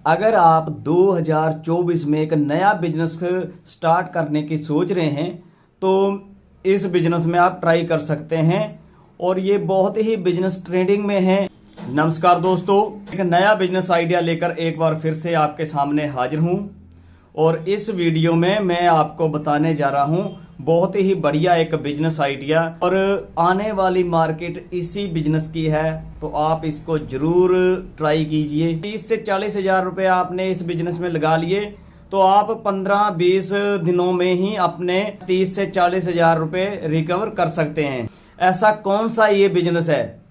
अगर आप 2024 में एक नया बिजनेस स्टार्ट करने की सोच रहे हैं तो इस बिजनेस में आप ट्राई कर सकते हैं और ये बहुत ही बिजनेस ट्रेंडिंग में है। नमस्कार दोस्तों, एक नया बिजनेस आइडिया लेकर एक बार फिर से आपके सामने हाजिर हूं और इस वीडियो में मैं आपको बताने जा रहा हूं बहुत ही बढ़िया एक बिजनेस आइडिया और आने वाली मार्केट इसी बिजनेस की है, तो आप इसको जरूर ट्राई कीजिए। 30 से 40 हजार रुपए आपने इस बिजनेस में लगा लिए तो आप 15-20 दिनों में ही अपने 30 से 40 हजार रुपए रिकवर कर सकते हैं। ऐसा कौन सा ये बिजनेस है,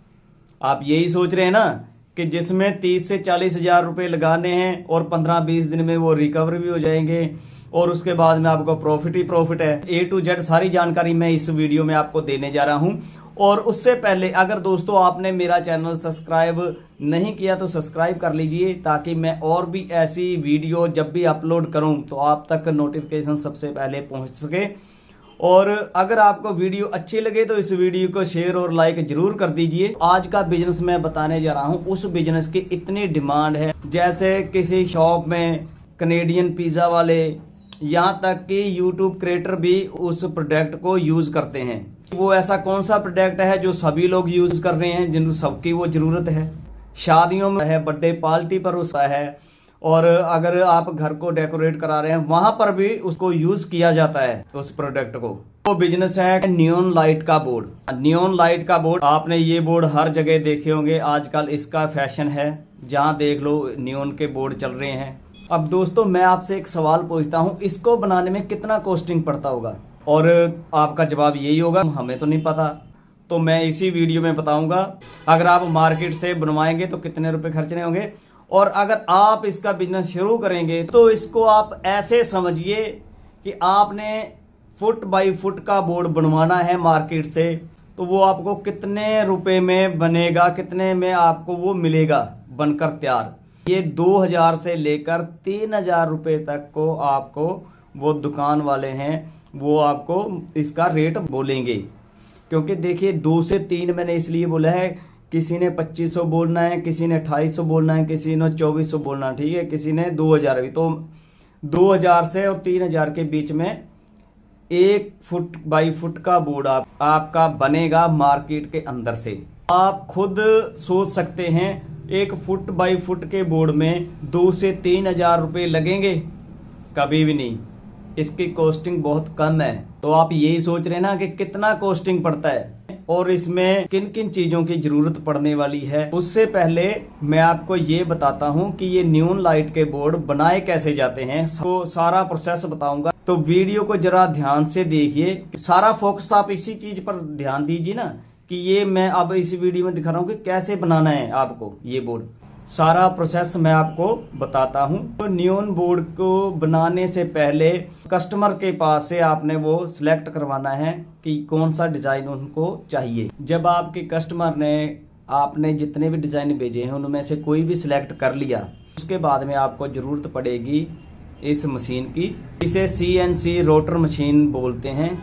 आप यही सोच रहे हैं ना, कि जिसमें 30 से 40 हजार रुपए लगाने हैं और 15-20 दिन में वो रिकवर भी हो जाएंगे और उसके बाद में आपको प्रॉफिट ही प्रॉफिट है। A to Z सारी जानकारी मैं इस वीडियो में आपको देने जा रहा हूं। और उससे पहले अगर दोस्तों आपने मेरा चैनल सब्सक्राइब नहीं किया तो सब्सक्राइब कर लीजिए, ताकि मैं और भी ऐसी वीडियो जब भी अपलोड करूं तो आप तक नोटिफिकेशन सबसे पहले पहुंच सके। और अगर आपको वीडियो अच्छी लगे तो इस वीडियो को शेयर और लाइक जरूर कर दीजिए। आज का बिजनेस मैं बताने जा रहा हूं, उस बिजनेस की इतनी डिमांड है, जैसे किसी शॉप में कनेडियन पिज्जा वाले, यहाँ तक कि यूट्यूब क्रिएटर भी उस प्रोडक्ट को यूज करते हैं। वो ऐसा कौन सा प्रोडक्ट है जो सभी लोग यूज कर रहे हैं, जिन सबकी वो जरूरत है, शादियों में है, बर्थडे पार्टी पर उसका है, और अगर आप घर को डेकोरेट करा रहे हैं वहां पर भी उसको यूज किया जाता है उस प्रोडक्ट को। वो बिजनेस है नियॉन लाइट का बोर्ड। नियॉन लाइट का बोर्ड, आपने ये बोर्ड हर जगह देखे होंगे, आजकल इसका फैशन है, जहां देख लो नियॉन के बोर्ड चल रहे हैं। अब दोस्तों मैं आपसे एक सवाल पूछता हूं, इसको बनाने में कितना कॉस्टिंग पड़ता होगा? और आपका जवाब यही होगा, हमें तो नहीं पता। तो मैं इसी वीडियो में बताऊंगा अगर आप मार्केट से बनवाएंगे तो कितने रुपए खर्चने होंगे, और अगर आप इसका बिजनेस शुरू करेंगे तो इसको आप ऐसे समझिए कि आपने फुट बाई फुट का बोर्ड बनवाना है मार्केट से, तो वो आपको कितने रुपए में बनेगा, कितने में आपको वो मिलेगा बनकर तैयार। ये 2000 से लेकर 3000 रुपए तक को आपको वो दुकान वाले हैं वो आपको इसका रेट बोलेंगे। क्योंकि देखिए 2 से 3 मैंने इसलिए बोला है, किसी ने 2500 बोलना है, किसी ने 2800 बोलना है, किसी ने 2400 बोलना, ठीक है, किसी ने 2000 भी। तो 2000 से और 3000 के बीच में 1 फुट बाई फुट का बोर्ड आपका बनेगा मार्केट के अंदर से। आप खुद सोच सकते हैं 1 फुट बाई फुट के बोर्ड में 2 से 3000 रुपए लगेंगे? कभी भी नहीं, इसकी कॉस्टिंग बहुत कम है। तो आप यही सोच रहे हैं ना कि कितना कॉस्टिंग पड़ता है और इसमें किन किन चीजों की जरूरत पड़ने वाली है। उससे पहले मैं आपको ये बताता हूं कि ये नियॉन लाइट के बोर्ड बनाए कैसे जाते हैं, तो सारा प्रोसेस बताऊंगा। तो वीडियो को जरा ध्यान से देखिए, सारा फोकस आप इसी चीज पर ध्यान दीजिए ना, कि ये मैं अब इस वीडियो में दिखा रहा हूँ कि कैसे बनाना है आपको ये बोर्ड। सारा प्रोसेस मैं आपको बताता हूं। तो नियॉन बोर्ड को बनाने से पहले कस्टमर के पास से आपने वो सिलेक्ट करवाना है कि कौन सा डिजाइन उनको चाहिए। जब आपके कस्टमर ने आपने जितने भी डिजाइन भेजे हैं उनमें से कोई भी सिलेक्ट कर लिया, उसके बाद में आपको जरूरत पड़ेगी इस मशीन की। इसे CNC रोटर मशीन बोलते हैं।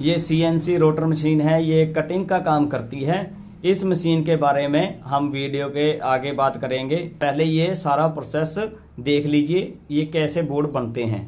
ये CNC रोटर मशीन है, ये कटिंग का काम करती है। इस मशीन के बारे में हम वीडियो के आगे बात करेंगे, पहले ये सारा प्रोसेस देख लीजिए ये कैसे बोर्ड बनते हैं।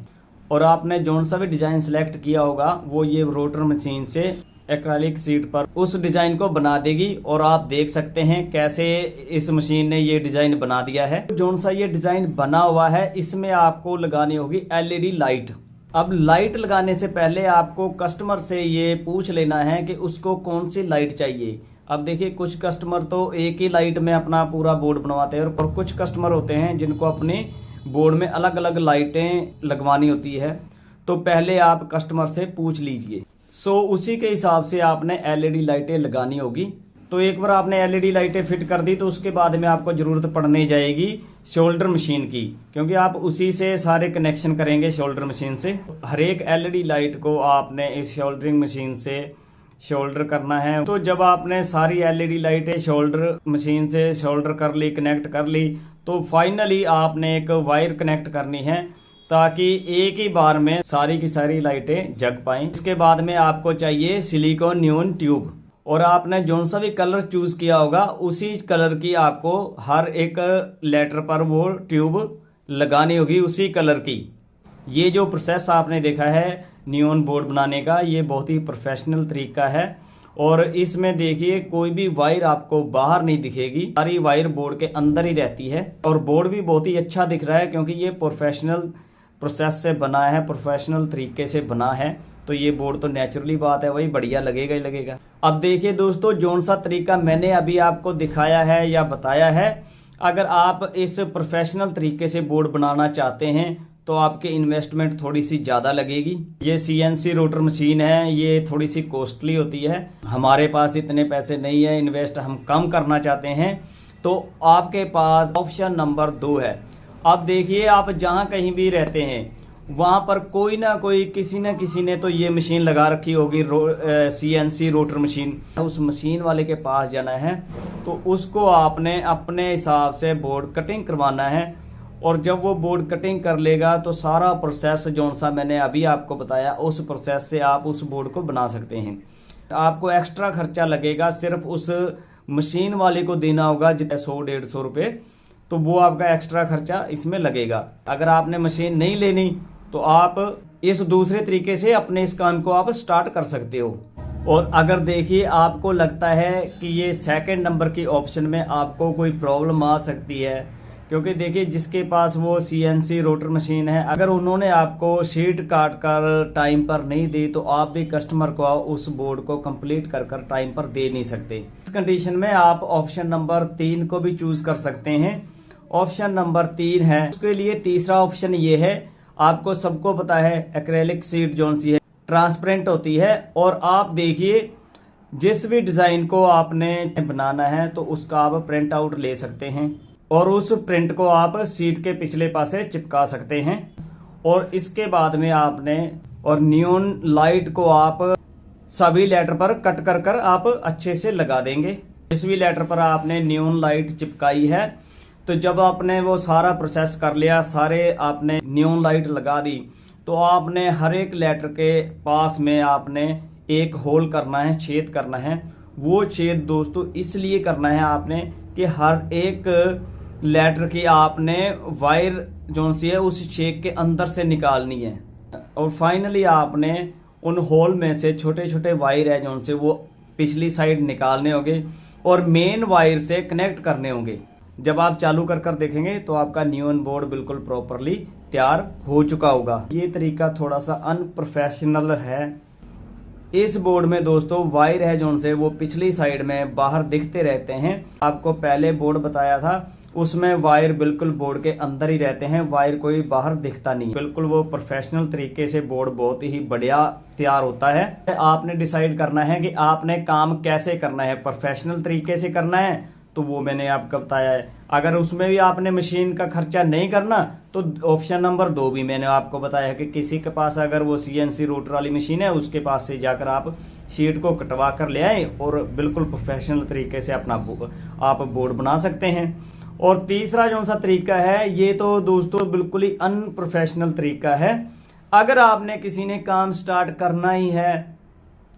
और आपने जो सा भी डिजाइन सिलेक्ट किया होगा वो ये रोटर मशीन से एक्रेलिक शीट पर उस डिजाइन को बना देगी। और आप देख सकते हैं कैसे इस मशीन ने ये डिजाइन बना दिया है। जो सा ये डिजाइन बना हुआ है इसमें आपको लगानी होगी LED लाइट। अब लाइट लगाने से पहले आपको कस्टमर से ये पूछ लेना है कि उसको कौन सी लाइट चाहिए। अब देखिए कुछ कस्टमर तो एक ही लाइट में अपना पूरा बोर्ड बनवाते हैं और कुछ कस्टमर होते हैं जिनको अपने बोर्ड में अलग अलग लाइटें लगवानी होती है। तो पहले आप कस्टमर से पूछ लीजिए। उसी के हिसाब से आपने LED लाइटें लगानी होगी। तो एक बार आपने LED लाइटें फिट कर दी तो उसके बाद में आपको जरूरत पड़ने जाएगी शोल्डर मशीन की, क्योंकि आप उसी से सारे कनेक्शन करेंगे शोल्डर मशीन से। हर एक LED लाइट को आपने इस शोल्डरिंग मशीन से शोल्डर करना है। तो जब आपने सारी LED लाइटें शोल्डर मशीन से शोल्डर कर ली, कनेक्ट कर ली, तो फाइनली आपने एक वायर कनेक्ट करनी है ताकि एक ही बार में सारी की सारी लाइटें जग पाएं। इसके बाद में आपको चाहिए सिलिकॉन नियॉन ट्यूब, और आपने जो सा भी कलर चूज किया होगा उसी कलर की आपको हर एक लेटर पर वो ट्यूब लगानी होगी उसी कलर की। ये जो प्रोसेस आपने देखा है नियॉन बोर्ड बनाने का, ये बहुत ही प्रोफेशनल तरीका है। और इसमें देखिए कोई भी वायर आपको बाहर नहीं दिखेगी, सारी वायर बोर्ड के अंदर ही रहती है। और बोर्ड भी बहुत ही अच्छा दिख रहा है क्योंकि ये प्रोफेशनल प्रोसेस से बना है, प्रोफेशनल तरीके से बना है। तो ये बोर्ड तो नेचुरली बात है वही बढ़िया लगेगा ही लगेगा। अब देखिए दोस्तों, जौन सा तरीका मैंने अभी आपको दिखाया है या बताया है, अगर आप इस प्रोफेशनल तरीके से बोर्ड बनाना चाहते हैं तो आपकी इन्वेस्टमेंट थोड़ी सी ज़्यादा लगेगी। ये CNC रोटर मशीन है, ये थोड़ी सी कॉस्टली होती है। हमारे पास इतने पैसे नहीं है, इन्वेस्ट हम कम करना चाहते हैं, तो आपके पास ऑप्शन नंबर 2 है। अब देखिए, आप जहाँ कहीं भी रहते हैं वहाँ पर कोई ना कोई किसी न किसी ने तो ये मशीन लगा रखी होगी, CNC रोटर मशीन। उस मशीन वाले के पास जाना है, तो उसको आपने अपने हिसाब से बोर्ड कटिंग करवाना है। और जब वो बोर्ड कटिंग कर लेगा तो सारा प्रोसेस जौन सा मैंने अभी आपको बताया, उस प्रोसेस से आप उस बोर्ड को बना सकते हैं। आपको एक्स्ट्रा खर्चा लगेगा, सिर्फ उस मशीन वाले को देना होगा जितना 100-150 रुपये, तो वो आपका एक्स्ट्रा खर्चा इसमें लगेगा। अगर आपने मशीन नहीं लेनी तो आप इस दूसरे तरीके से अपने इस काम को आप स्टार्ट कर सकते हो। और अगर देखिए आपको लगता है कि ये सेकंड नंबर की ऑप्शन में आपको कोई प्रॉब्लम आ सकती है, क्योंकि देखिए जिसके पास वो CNC रोटर मशीन है, अगर उन्होंने आपको शीट काट कर टाइम पर नहीं दी तो आप भी कस्टमर को उस बोर्ड को कंप्लीट कर टाइम पर दे नहीं सकते। इस कंडीशन में आप ऑप्शन नंबर 3 को भी चूज कर सकते हैं। ऑप्शन नंबर 3 है, उसके लिए तीसरा ऑप्शन ये है, आपको सबको पता है एक्रेलिक शीट जो सी है ट्रांसपेरेंट होती है। और आप देखिए जिस भी डिजाइन को आपने बनाना है तो उसका आप प्रिंट आउट ले सकते हैं और उस प्रिंट को आप सीट के पिछले पासे चिपका सकते हैं। और इसके बाद में आपने और नियॉन लाइट को आप सभी लेटर पर कट कर आप अच्छे से लगा देंगे। जिस भी लेटर पर आपने नियॉन लाइट चिपकाई है, तो जब आपने वो सारा प्रोसेस कर लिया, सारे आपने नियॉन लाइट लगा दी, तो आपने हर एक लेटर के पास में आपने एक होल करना है, छेद करना है। वो छेद दोस्तों इसलिए करना है आपने कि हर एक लेटर की आपने वायर जो सी है उस छेद के अंदर से निकालनी है। और फाइनली आपने उन होल में से छोटे छोटे वायर है जो से वो पिछली साइड निकालने होंगे और मेन वायर से कनेक्ट करने होंगे। जब आप चालू कर देखेंगे तो आपका नियॉन बोर्ड बिल्कुल प्रॉपरली तैयार हो चुका होगा। ये तरीका थोड़ा सा अनप्रोफेशनल है। इस बोर्ड में दोस्तों वायर है जो से वो पिछली साइड में बाहर दिखते रहते हैं। आपको पहले बोर्ड बताया था उसमें वायर बिल्कुल बोर्ड के अंदर ही रहते हैं, वायर कोई बाहर दिखता नहीं। बिल्कुल वो प्रोफेशनल तरीके से बोर्ड बहुत ही बढ़िया तैयार होता है। आपने डिसाइड करना है कि आपने काम कैसे करना है, प्रोफेशनल तरीके से करना है तो वो मैंने आपको बताया है। अगर उसमें भी आपने मशीन का खर्चा नहीं करना तो ऑप्शन नंबर 2 भी मैंने आपको बताया है कि किसी के पास अगर वो CNC रोटर वाली मशीन है उसके पास से जाकर आप शीट को कटवा कर ले आए और बिल्कुल प्रोफेशनल तरीके से अपना आप बोर्ड बना सकते हैं। और तीसरा जो सा तरीका है ये तो दोस्तों बिल्कुल ही अनप्रोफेशनल तरीका है। अगर आपने किसी ने काम स्टार्ट करना ही है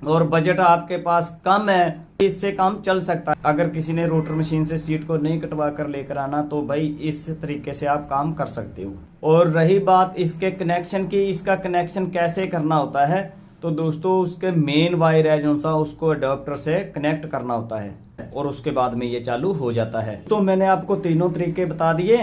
और बजट आपके पास कम है, इससे काम चल सकता है। अगर किसी ने रोटर मशीन से सीट को नहीं कटवा कर लेकर आना तो भाई इस तरीके से आप काम कर सकते हो। और रही बात इसके कनेक्शन की, इसका कनेक्शन कैसे करना होता है, तो दोस्तों उसके मेन वायर है जो सा उसको अडॉप्टर से कनेक्ट करना होता है और उसके बाद में ये चालू हो जाता है। तो मैंने आपको तीनों तरीके बता दिए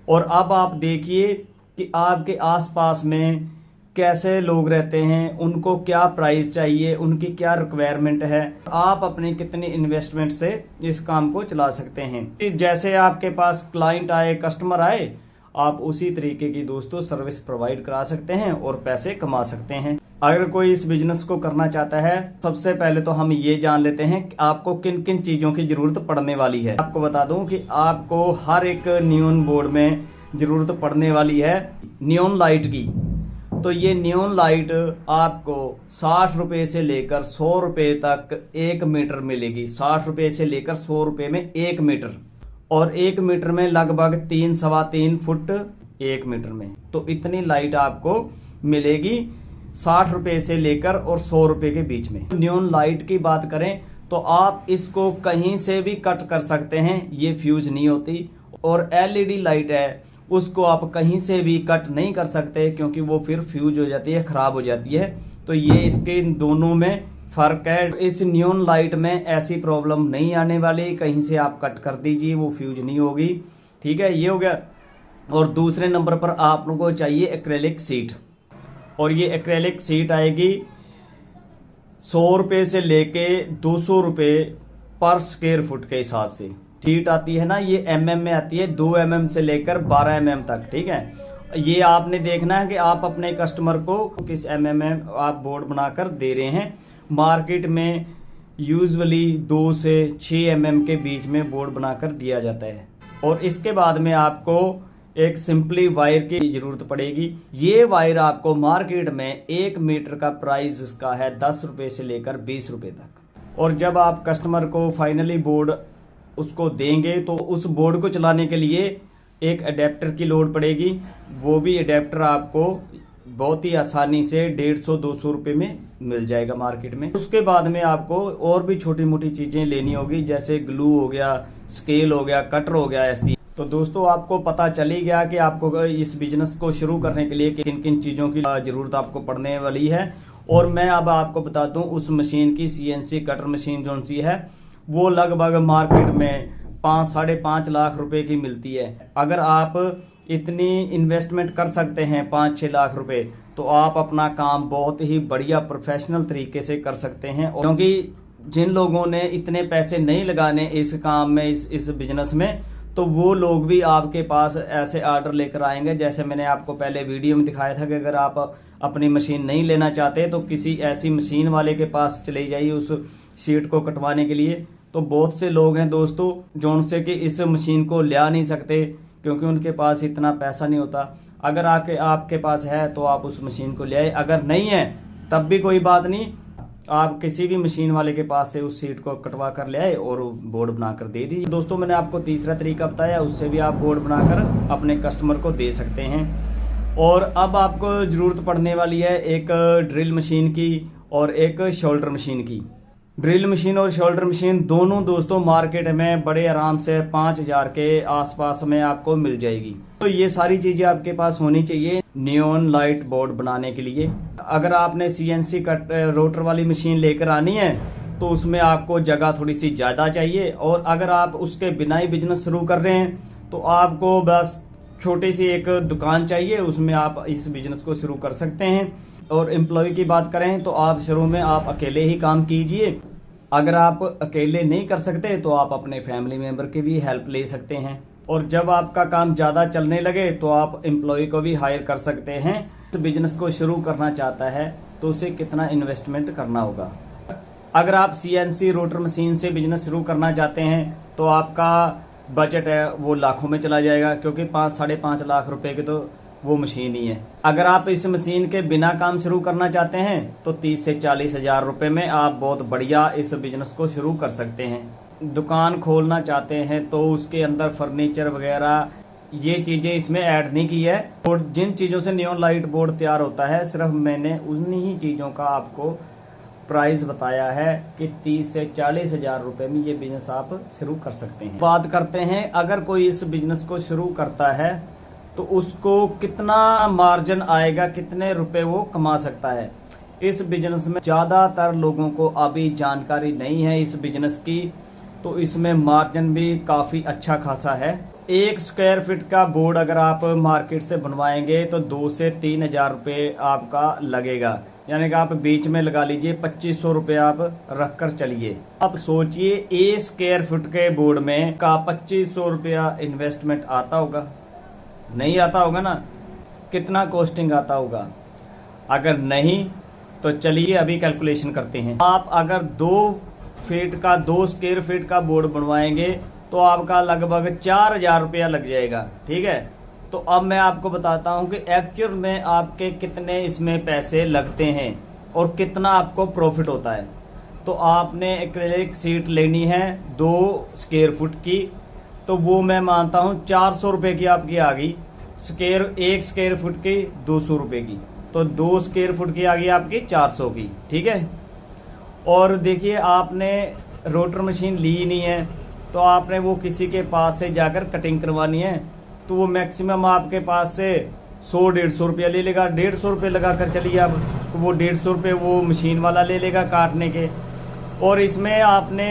और अब आप देखिए कि आपके आसपास में कैसे लोग रहते हैं, उनको क्या प्राइस चाहिए, उनकी क्या रिक्वायरमेंट है, आप अपनी कितनी इन्वेस्टमेंट से इस काम को चला सकते हैं। जैसे आपके पास क्लाइंट आए, कस्टमर आए, आप उसी तरीके की दोस्तों सर्विस प्रोवाइड करा सकते हैं और पैसे कमा सकते हैं। अगर कोई इस बिजनेस को करना चाहता है, सबसे पहले तो हम ये जान लेते हैं कि आपको किन किन चीजों की जरूरत पड़ने वाली है। आपको बता दूं कि आपको हर एक नियॉन बोर्ड में जरूरत पड़ने वाली है नियॉन लाइट की। तो ये नियॉन लाइट आपको 60 रुपए से लेकर 100 रुपए तक 1 मीटर मिलेगी। 60 रुपए से लेकर 100 रुपए में 1 मीटर, और 1 मीटर में लगभग 3-3.25 फुट 1 मीटर में। तो इतनी लाइट आपको मिलेगी 60 रुपए से लेकर और 100 रुपए के बीच में। नियॉन लाइट की बात करें तो आप इसको कहीं से भी कट कर सकते हैं, ये फ्यूज नहीं होती। और LED लाइट है उसको आप कहीं से भी कट नहीं कर सकते, क्योंकि वो फिर फ्यूज हो जाती है, खराब हो जाती है। तो ये इसके दोनों में फर्क है। इस नियॉन लाइट में ऐसी प्रॉब्लम नहीं आने वाली, कहीं से आप कट कर दीजिए वो फ्यूज नहीं होगी। ठीक है, ये हो गया। और दूसरे नंबर पर आप लोगों को चाहिए एक्रेलिक सीट, और ये एक्रेलिक सीट आएगी 100 रुपये से लेके 200 रुपये पर स्क्वायर फुट के हिसाब से। सीट आती है ना, ये mm में आती है, 2 mm से लेकर 12 mm तक। ठीक है, ये आपने देखना है कि आप अपने कस्टमर को किस mm में आप बोर्ड बनाकर दे रहे हैं। मार्केट में यूजुअली 2 से 6 mm के बीच में बोर्ड बनाकर दिया जाता है। और इसके बाद में आपको एक सिंपली वायर की जरूरत पड़ेगी। ये वायर आपको मार्केट में 1 मीटर का प्राइस इसका है 10 रुपए से लेकर 20 रुपए तक। और जब आप कस्टमर को फाइनली बोर्ड उसको देंगे तो उस बोर्ड को चलाने के लिए एक अडेप्टर की लोड पड़ेगी। वो भी अडेप्टर आपको बहुत ही आसानी से 150-200 रुपए में मिल जाएगा मार्केट में। उसके बाद में आपको और भी छोटी मोटी चीजें लेनी होगी, जैसे ग्लू हो गया, स्केल हो गया, कटर हो गया, ऐसी। तो दोस्तों आपको पता चल ही गया कि आपको इस बिजनेस को शुरू करने के लिए किन किन चीजों की जरूरत आपको पड़ने वाली है। और मैं अब आपको बता दूं, उस मशीन की CNC कटर मशीन जो सी है वो लगभग मार्केट में 5-5.5 लाख रुपए की मिलती है। अगर आप इतनी इन्वेस्टमेंट कर सकते हैं 5-6 लाख रुपए, तो आप अपना काम बहुत ही बढ़िया प्रोफेशनल तरीके से कर सकते हैं। क्योंकि जिन लोगों ने इतने पैसे नहीं लगाने इस काम में, इस बिजनेस में, तो वो लोग भी आपके पास ऐसे ऑर्डर लेकर आएंगे। जैसे मैंने आपको पहले वीडियो में दिखाया था कि अगर आप अपनी मशीन नहीं लेना चाहते तो किसी ऐसी मशीन वाले के पास चले जाइए उस सीट को कटवाने के लिए। तो बहुत से लोग हैं दोस्तों जो उनसे कि इस मशीन को ले नहीं सकते, क्योंकि उनके पास इतना पैसा नहीं होता। अगर आपके पास है तो आप उस मशीन को ले आए, अगर नहीं है तब भी कोई बात नहीं, आप किसी भी मशीन वाले के पास से उस सीट को कटवा कर ले आए और बोर्ड बनाकर दे दीजिए। दोस्तों मैंने आपको तीसरा तरीका बताया, उससे भी आप बोर्ड बनाकर अपने कस्टमर को दे सकते हैं। और अब आपको जरूरत पड़ने वाली है एक ड्रिल मशीन की और एक शोल्डर मशीन की। ड्रिल मशीन और शोल्डर मशीन दोनों दोस्तों मार्केट में बड़े आराम से 5000 के आसपास में आपको मिल जाएगी। तो ये सारी चीजें आपके पास होनी चाहिए नियॉन लाइट बोर्ड बनाने के लिए। अगर आपने CNC कट रोटर वाली मशीन लेकर आनी है तो उसमें आपको जगह थोड़ी सी ज्यादा चाहिए। और अगर आप उसके बिना ही बिजनेस शुरू कर रहे हैं तो आपको बस छोटी सी एक दुकान चाहिए, उसमें आप इस बिजनेस को शुरू कर सकते हैं। और एम्प्लॉय की बात करें तो आप शुरू में आप अकेले ही काम कीजिए। अगर आप अकेले नहीं कर सकते तो आप अपने फैमिली मेंबर की भी हेल्प ले सकते हैं। और जब आपका काम ज्यादा चलने लगे तो आप एम्प्लॉय को भी हायर कर सकते हैं। इस बिजनेस को शुरू करना चाहता है तो उसे कितना इन्वेस्टमेंट करना होगा। अगर आप CNC रोटर मशीन से बिजनेस शुरू करना चाहते हैं तो आपका बजट है वो लाखों में चला जाएगा, क्योंकि 5-5.5 लाख रुपए की तो वो मशीन ही है। अगर आप इस मशीन के बिना काम शुरू करना चाहते हैं तो 30 से 40 हजार रुपए में आप बहुत बढ़िया इस बिजनेस को शुरू कर सकते हैं। दुकान खोलना चाहते हैं तो उसके अंदर फर्नीचर वगैरह ये चीजें इसमें ऐड नहीं की है। और जिन चीजों से नियॉन लाइट बोर्ड तैयार होता है सिर्फ मैंने उन्हीं ही चीजों का आपको प्राइस बताया है कि 30 से 40 हजार रुपए में ये बिजनेस आप शुरू कर सकते हैं। बात करते हैं अगर कोई इस बिजनेस को शुरू करता है तो उसको कितना मार्जिन आएगा, कितने रुपए वो कमा सकता है। इस बिजनेस में ज्यादातर लोगों को अभी जानकारी नहीं है इस बिजनेस की, तो इसमें मार्जिन भी काफी अच्छा खासा है। 1 स्क्वायर फीट का बोर्ड अगर आप मार्केट से बनवाएंगे तो 2 से 3 हजार रुपये आपका लगेगा, यानी कि आप बीच में लगा लीजिए 2500 रुपये आप रख कर चलिए। आप सोचिए 1 स्क्वायर फीट के बोर्ड में का 2500 रुपया इन्वेस्टमेंट आता होगा? नहीं आता होगा ना। कितना कॉस्टिंग आता होगा? अगर नहीं तो चलिए अभी कैलकुलेशन करते हैं। आप अगर 2 स्क्वायर फीट का बोर्ड बनवाएंगे तो आपका लगभग 4000 रुपया लग जाएगा। ठीक है, तो अब मैं आपको बताता हूं कि एक्चुअल में आपके कितने इसमें पैसे लगते हैं और कितना आपको प्रॉफिट होता है। तो आपने एक्रेलिक शीट लेनी है 2 स्क्वायर फुट की, तो वो मैं मानता हूं 400 रुपए की आपकी आ गई। 1 स्क्वायर फुट की 200 रुपए की, तो 2 स्क्वायर फुट की आ गई आपकी 400 की। ठीक है, और देखिए आपने रोटर मशीन ली नहीं है तो आपने वो किसी के पास से जाकर कटिंग करवानी है, तो वो मैक्सिमम आपके पास से 100-150 रुपया ले लेगा। 150 रुपये लगा कर चलिए आप, तो वो 150 रुपये वो मशीन वाला ले लेगा काटने के। और इसमें आपने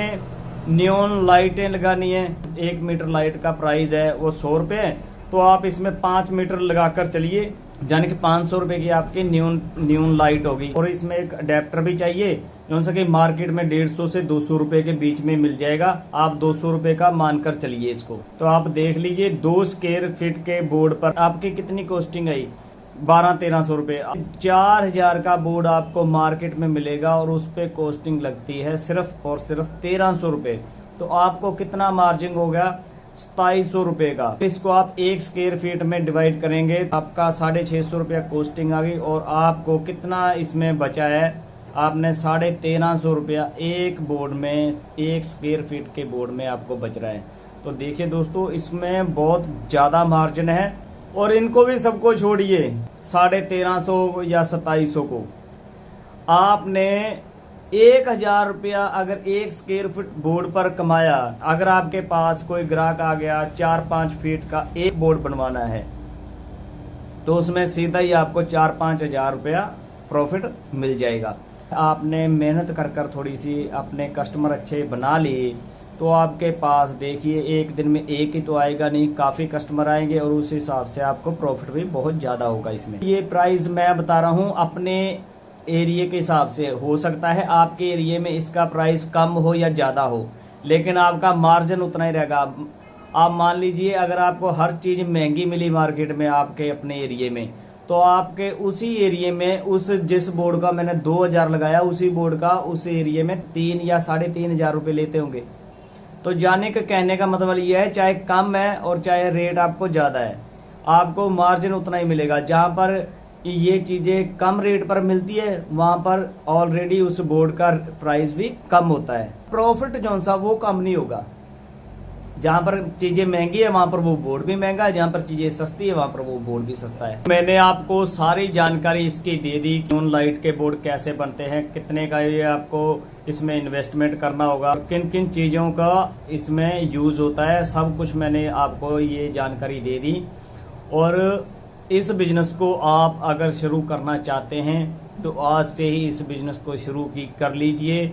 नियॉन लाइटें लगानी है। 1 मीटर लाइट का प्राइस है वो 100 रुपये, तो आप इसमें 5 मीटर लगाकर चलिए, यानी कि 500 रुपये की आपकी न्यून लाइट होगी। और इसमें एक अडेप्टर भी चाहिए, जो सा कि मार्केट में 150 से 200 रुपये के बीच में मिल जाएगा। आप 200 रुपये का मानकर चलिए इसको। तो आप देख लीजिए 2 स्क्वायर फीट के बोर्ड पर आपकी कितनी कॉस्टिंग आई, 1200-1300 रुपये। 4000 का बोर्ड आपको मार्केट में मिलेगा और उस पे कॉस्टिंग लगती है सिर्फ और सिर्फ 1300 रुपये। तो आपको कितना मार्जिन हो गया, 2700 रुपये का। इसको आप 1 स्क्वायर फीट में डिवाइड करेंगे, आपका 650 रुपया कॉस्टिंग आ गई। और आपको कितना इसमें बचा है, आपने 1350 रुपया एक बोर्ड में, 1 स्क्वायर फीट के बोर्ड में आपको बच रहा है। तो देखिए दोस्तों, इसमें बहुत ज्यादा मार्जिन है। और इनको भी सबको छोड़िए 1350 या 2700 को, आपने 1000 रुपया अगर 1 स्क्वायर फीट बोर्ड पर कमाया, अगर आपके पास कोई ग्राहक आ गया 4-5 फीट का एक बोर्ड बनवाना है, तो उसमें सीधा ही आपको 4-5 हजार रुपया प्रॉफिट मिल जाएगा। आपने मेहनत कर कर थोड़ी सी अपने कस्टमर अच्छे बना लिए, तो आपके पास देखिए एक दिन में एक ही तो आएगा नहीं, काफी कस्टमर आएंगे और उस हिसाब से आपको प्रॉफिट भी बहुत ज्यादा होगा इसमें। ये प्राइस मैं बता रहा हूँ अपने एरिया के हिसाब से। हो सकता है आपके एरिया में इसका प्राइस कम हो या ज्यादा हो, लेकिन आपका मार्जिन उतना ही रहेगा। आप मान लीजिए अगर आपको हर चीज महंगी मिली मार्केट में आपके अपने एरिया में, तो आपके उसी एरिया में उस जिस बोर्ड का मैंने 2000 लगाया, उसी बोर्ड का उस एरिया में 3 या 3500 रुपये लेते होंगे। तो जाने का कहने का मतलब ये है, चाहे कम है और चाहे रेट आपको ज्यादा है, आपको मार्जिन उतना ही मिलेगा। जहां पर ये चीजें कम रेट पर मिलती है, वहां पर ऑलरेडी उस बोर्ड का प्राइस भी कम होता है। प्रॉफिट जो सा वो कम नहीं होगा। जहां पर चीजें महंगी है वहां पर वो बोर्ड भी महंगा है, जहां पर चीजें सस्ती है वहां पर वो बोर्ड भी सस्ता है। मैंने आपको सारी जानकारी इसकी दे दी, न्यून लाइट के बोर्ड कैसे बनते हैं, कितने का ये आपको इसमें इन्वेस्टमेंट करना होगा, किन किन चीजों का इसमें यूज होता है, सब कुछ मैंने आपको ये जानकारी दे दी। और इस बिजनेस को आप अगर शुरू करना चाहते हैं तो आज से ही इस बिजनेस को शुरू कर लीजिए।